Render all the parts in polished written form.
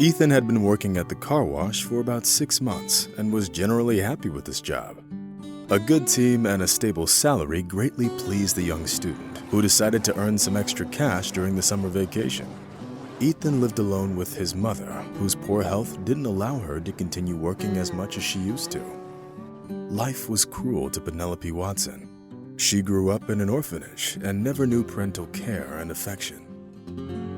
Ethan had been working at the car wash for about 6 months and was generally happy with his job. A good team and a stable salary greatly pleased the young student, who decided to earn some extra cash during the summer vacation. Ethan lived alone with his mother, whose poor health didn't allow her to continue working as much as she used to. Life was cruel to Penelope Watson. She grew up in an orphanage and never knew parental care and affection.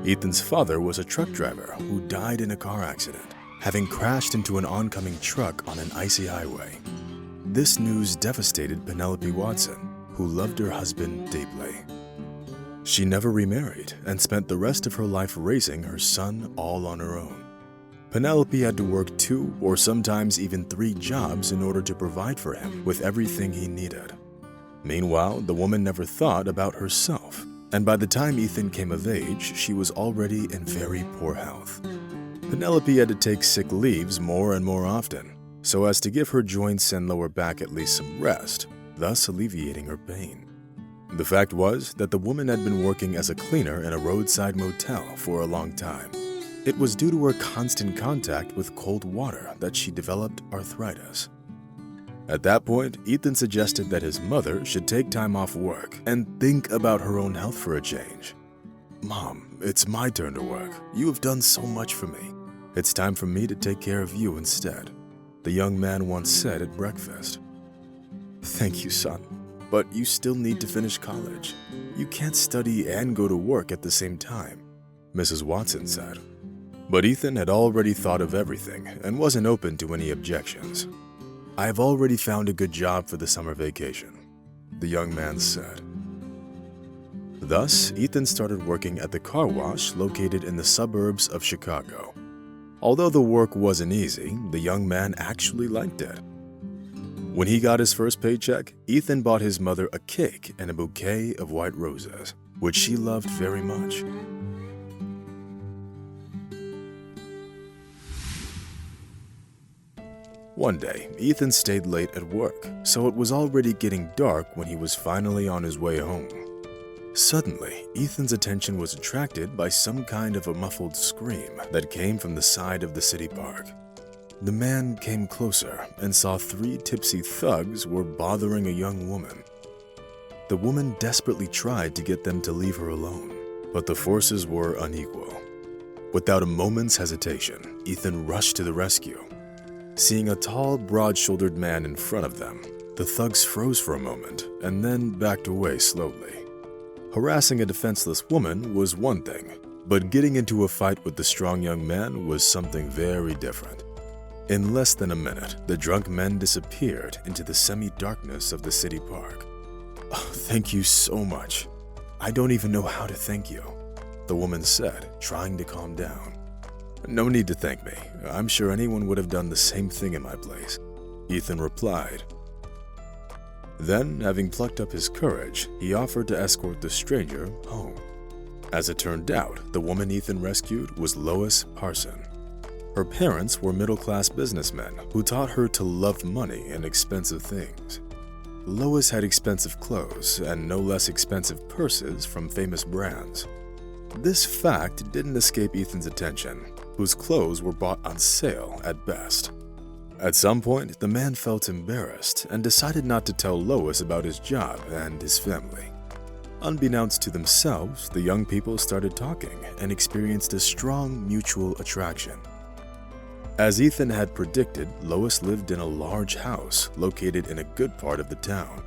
Ethan's father was a truck driver who died in a car accident, having crashed into an oncoming truck on an icy highway. This news devastated Penelope Watson, who loved her husband deeply. She never remarried and spent the rest of her life raising her son all on her own. Penelope had to work 2 or sometimes even 3 jobs in order to provide for him with everything he needed. Meanwhile, the woman never thought about herself, and by the time Ethan came of age, she was already in very poor health. Penelope had to take sick leaves more and more often, so as to give her joints and lower back at least some rest, thus alleviating her pain. The fact was that the woman had been working as a cleaner in a roadside motel for a long time. It was due to her constant contact with cold water that she developed arthritis. At that point, Ethan suggested that his mother should take time off work and think about her own health for a change. "Mom, it's my turn to work. You have done so much for me. It's time for me to take care of you instead," the young man once said at breakfast. "Thank you, son, but you still need to finish college. You can't study and go to work at the same time," Mrs. Watson said. But Ethan had already thought of everything and wasn't open to any objections. "I have already found a good job for the summer vacation," the young man said. Thus, Ethan started working at the car wash located in the suburbs of Chicago. Although the work wasn't easy, the young man actually liked it. When he got his first paycheck, Ethan bought his mother a cake and a bouquet of white roses, which she loved very much. One day, Ethan stayed late at work, so it was already getting dark when he was finally on his way home. Suddenly, Ethan's attention was attracted by some kind of a muffled scream that came from the side of the city park. The man came closer and saw 3 tipsy thugs were bothering a young woman. The woman desperately tried to get them to leave her alone, but the forces were unequal. Without a moment's hesitation, Ethan rushed to the rescue. Seeing a tall, broad-shouldered man in front of them, the thugs froze for a moment and then backed away slowly. Harassing a defenseless woman was one thing, but getting into a fight with the strong young man was something very different. In less than a minute, the drunk men disappeared into the semi-darkness of the city park. "Oh, thank you so much. I don't even know how to thank you," the woman said, trying to calm down. "No need to thank me. I'm sure anyone would have done the same thing in my place," Ethan replied. Then, having plucked up his courage, he offered to escort the stranger home. As it turned out, the woman Ethan rescued was Lois Parson. Her parents were middle-class businessmen who taught her to love money and expensive things. Lois had expensive clothes and no less expensive purses from famous brands. This fact didn't escape Ethan's attention, whose clothes were bought on sale at best. At some point, the man felt embarrassed and decided not to tell Lois about his job and his family. Unbeknownst to themselves, the young people started talking and experienced a strong mutual attraction. As Ethan had predicted, Lois lived in a large house located in a good part of the town.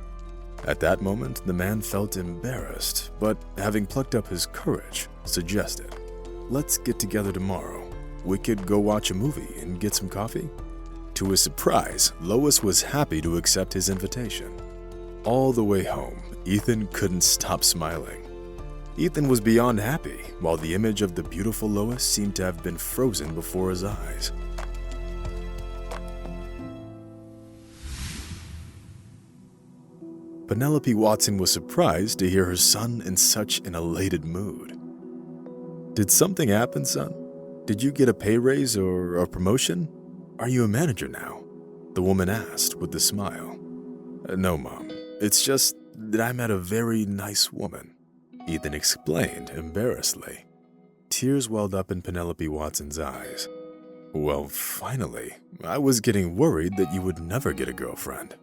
At that moment, the man felt embarrassed, but having plucked up his courage, suggested, "Let's get together tomorrow. We could go watch a movie and get some coffee?" To his surprise, Lois was happy to accept his invitation. All the way home, Ethan couldn't stop smiling. Ethan was beyond happy, while the image of the beautiful Lois seemed to have been frozen before his eyes. Penelope Watson was surprised to hear her son in such an elated mood. "Did something happen, son? Did you get a pay raise or a promotion? Are you a manager now?" the woman asked with a smile. "No, Mom. It's just that I met a very nice woman," Ethan explained embarrassedly. Tears welled up in Penelope Watson's eyes. Well, finally. I was getting worried that you would never get a girlfriend.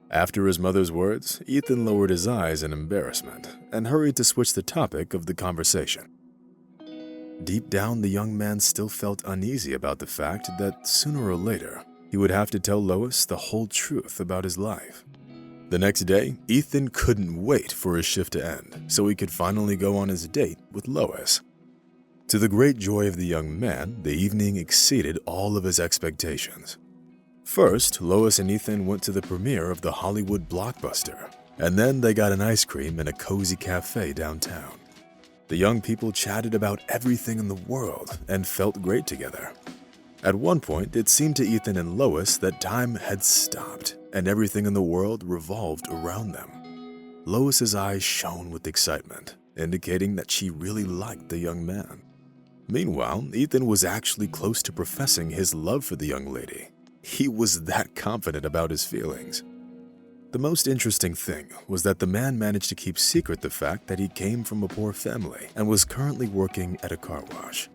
After his mother's words, Ethan lowered his eyes in embarrassment and hurried to switch the topic of the conversation. Deep down, the young man still felt uneasy about the fact that sooner or later, he would have to tell Lois the whole truth about his life. The next day, Ethan couldn't wait for his shift to end so he could finally go on his date with Lois. To the great joy of the young man, the evening exceeded all of his expectations. First, Lois and Ethan went to the premiere of the Hollywood blockbuster, and then they got an ice cream in a cozy cafe downtown. The young people chatted about everything in the world and felt great together. At one point, it seemed to Ethan and Lois that time had stopped and everything in the world revolved around them. Lois's eyes shone with excitement, indicating that she really liked the young man. Meanwhile, Ethan was actually close to professing his love for the young lady. He was that confident about his feelings. The most interesting thing was that the man managed to keep secret the fact that he came from a poor family and was currently working at a car wash.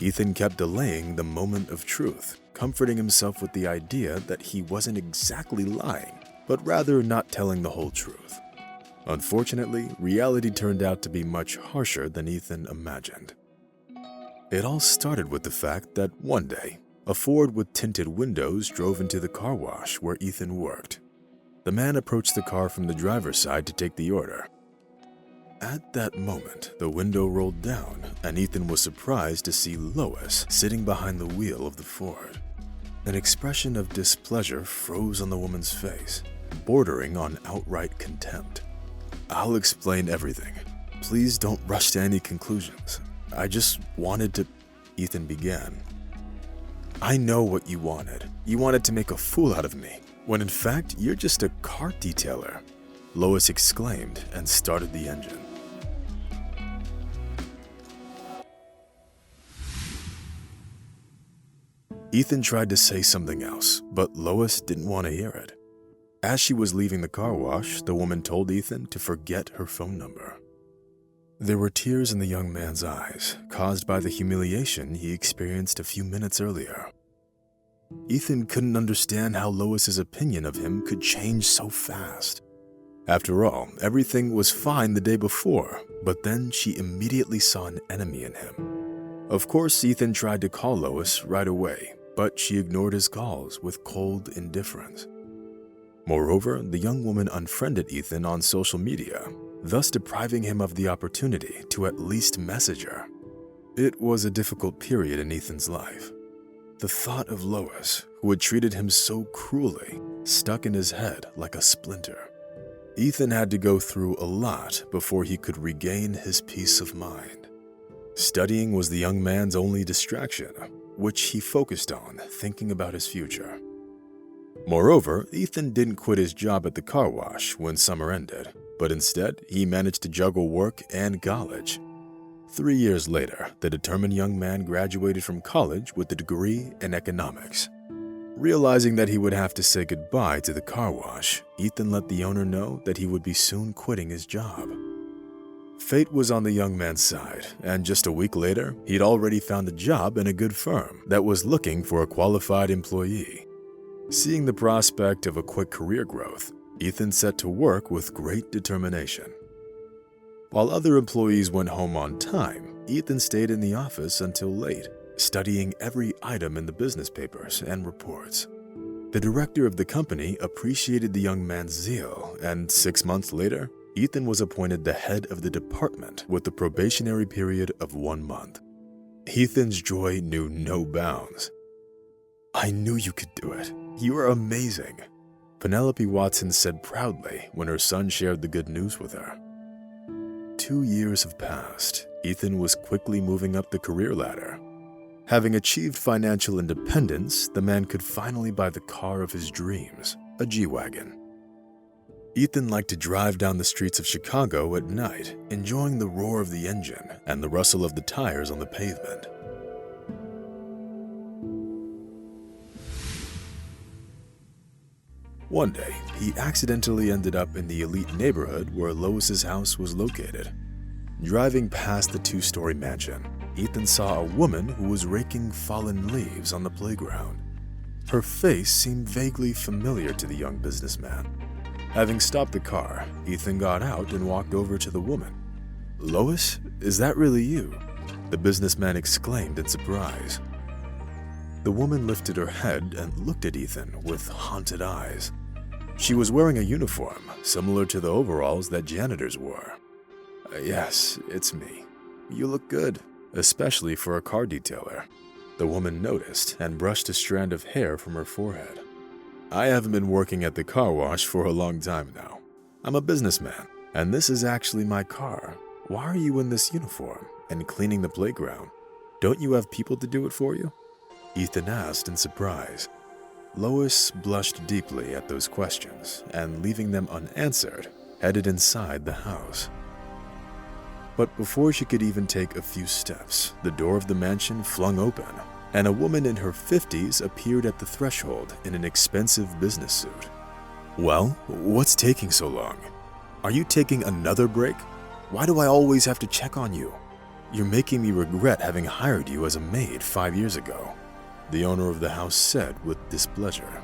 Ethan kept delaying the moment of truth, comforting himself with the idea that he wasn't exactly lying, but rather not telling the whole truth. Unfortunately, reality turned out to be much harsher than Ethan imagined. It all started with the fact that one day, a Ford with tinted windows drove into the car wash where Ethan worked. The man approached the car from the driver's side to take the order. At that moment, the window rolled down, and Ethan was surprised to see Lois sitting behind the wheel of the Ford. An expression of displeasure froze on the woman's face, bordering on outright contempt. "I'll explain everything. Please don't rush to any conclusions. I just wanted to..." Ethan began. "I know what you wanted. You wanted to make a fool out of me, when in fact you're just a car detailer," Lois exclaimed and started the engine. Ethan tried to say something else, but Lois didn't want to hear it. As she was leaving the car wash, the woman told Ethan to forget her phone number. There were tears in the young man's eyes, caused by the humiliation he experienced a few minutes earlier. Ethan couldn't understand how Lois's opinion of him could change so fast. After all, everything was fine the day before, but then she immediately saw an enemy in him. Of course, Ethan tried to call Lois right away, but she ignored his calls with cold indifference. Moreover, the young woman unfriended Ethan on social media, thus depriving him of the opportunity to at least message her. It was a difficult period in Ethan's life. The thought of Lois, who had treated him so cruelly, stuck in his head like a splinter. Ethan had to go through a lot before he could regain his peace of mind. Studying was the young man's only distraction, which he focused on, thinking about his future. Moreover, Ethan didn't quit his job at the car wash when summer ended, but instead he managed to juggle work and college. 3 years later, the determined young man graduated from college with a degree in economics. Realizing that he would have to say goodbye to the car wash, Ethan let the owner know that he would be soon quitting his job. Fate was on the young man's side, and just a week later, he'd already found a job in a good firm that was looking for a qualified employee. Seeing the prospect of a quick career growth, Ethan set to work with great determination. While other employees went home on time, Ethan stayed in the office until late, studying every item in the business papers and reports. The director of the company appreciated the young man's zeal, and 6 months later, Ethan was appointed the head of the department with a probationary period of 1 month. Ethan's joy knew no bounds. "I knew you could do it. You are amazing," Penelope Watson said proudly when her son shared the good news with her. 2 years have passed. Ethan was quickly moving up the career ladder. Having achieved financial independence, the man could finally buy the car of his dreams, a G-wagen. Ethan liked to drive down the streets of Chicago at night, enjoying the roar of the engine and the rustle of the tires on the pavement. One day, he accidentally ended up in the elite neighborhood where Lois's house was located. Driving past the 2-story mansion, Ethan saw a woman who was raking fallen leaves on the playground. Her face seemed vaguely familiar to the young businessman. Having stopped the car, Ethan got out and walked over to the woman. "Lois, is that really you?" the businessman exclaimed in surprise. The woman lifted her head and looked at Ethan with haunted eyes. She was wearing a uniform similar to the overalls that janitors wore. "Yes, it's me. You look good, especially for a car detailer," the woman noticed and brushed a strand of hair from her forehead. "I haven't been working at the car wash for a long time now. I'm a businessman, and this is actually my car. Why are you in this uniform and cleaning the playground? Don't you have people to do it for you?" Ethan asked in surprise. Lois blushed deeply at those questions and, leaving them unanswered, headed inside the house. But before she could even take a few steps, the door of the mansion flung open, and a woman in her 50s appeared at the threshold in an expensive business suit. "Well, what's taking so long? Are you taking another break? Why do I always have to check on you? You're making me regret having hired you as a maid 5 years ago," the owner of the house said with displeasure.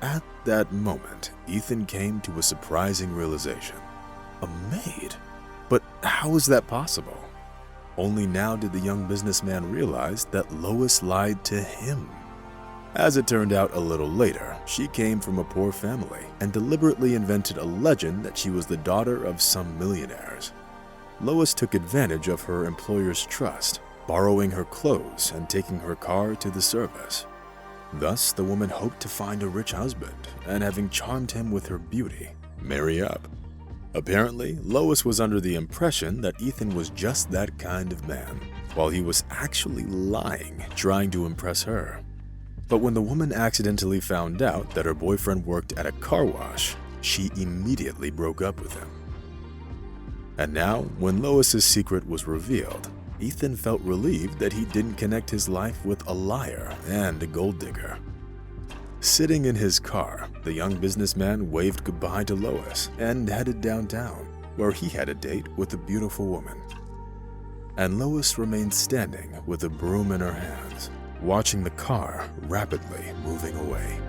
At that moment, Ethan came to a surprising realization. A maid? But how is that possible? Only now did the young businessman realize that Lois lied to him. As it turned out a little later, she came from a poor family and deliberately invented a legend that she was the daughter of some millionaires. Lois took advantage of her employer's trust, borrowing her clothes and taking her car to the service. Thus, the woman hoped to find a rich husband and, having charmed him with her beauty, marry up. Apparently, Lois was under the impression that Ethan was just that kind of man, while he was actually lying, trying to impress her. But when the woman accidentally found out that her boyfriend worked at a car wash, she immediately broke up with him. And now, when Lois's secret was revealed, Ethan felt relieved that he didn't connect his life with a liar and a gold digger. Sitting in his car, the young businessman waved goodbye to Lois and headed downtown, where he had a date with a beautiful woman. And Lois remained standing with a broom in her hands, watching the car rapidly moving away.